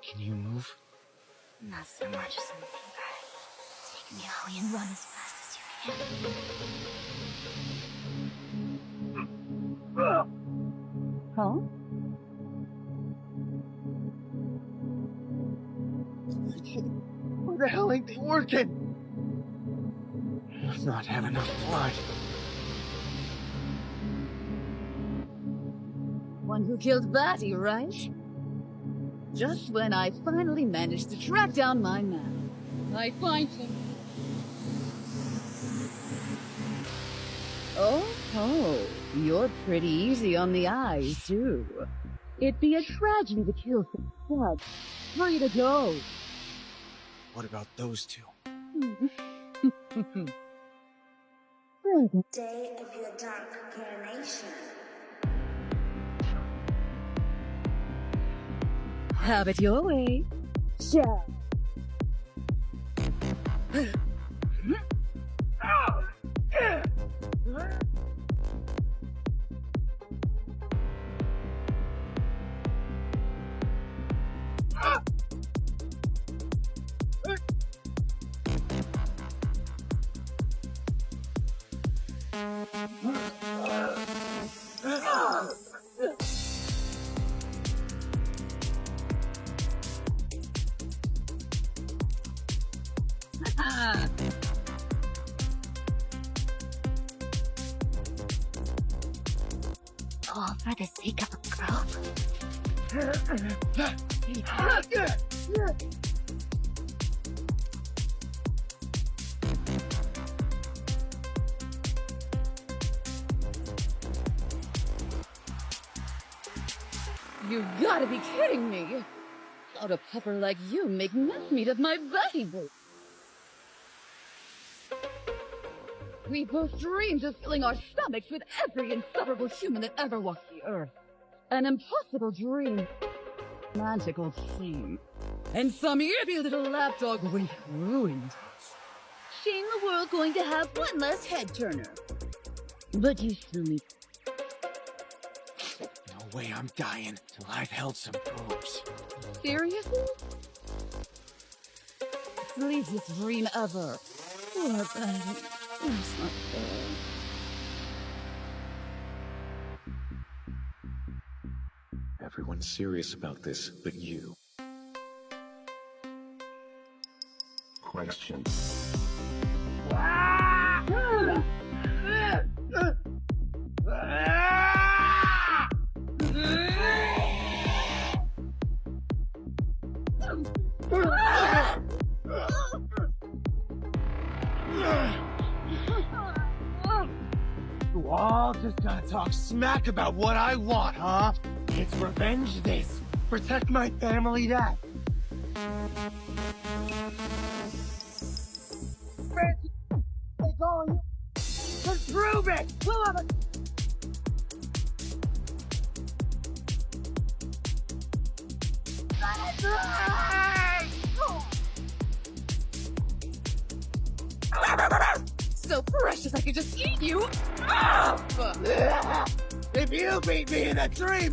Can you move? Not so much as something bad. Take me away and run as fast as you can. Huh? Why the hell ain't they working? I've not had enough blood. One who killed Batty, right? Just when I finally managed to track down my man, I find him. Oh, you're pretty easy on the eyes, too. It'd be a tragedy to kill some blood. Free to go. What about those two? Day of your dark coronation. Have it your way. Shall. All for the sake of a girl. You gotta be kidding me! How'd a pupper like you make mincemeat of my Betty boy? We both dreamed of filling our stomachs with every insufferable human that ever walked the earth. An impossible dream. Romantical thing. And some yippy little lapdog we ruined. Shame the world going to have one less head turner. But you still need. No way I'm dying till I've held some boobs. Seriously? Sleepless dream ever. Poor Betty. That's not fair. Everyone's serious about this, but you. Question. You all just gotta talk smack about what I want, huh? It's revenge this. Protect my family that. They calling you. Just prove it! We'll have a... So precious I could just eat you up! If you beat me in a dream...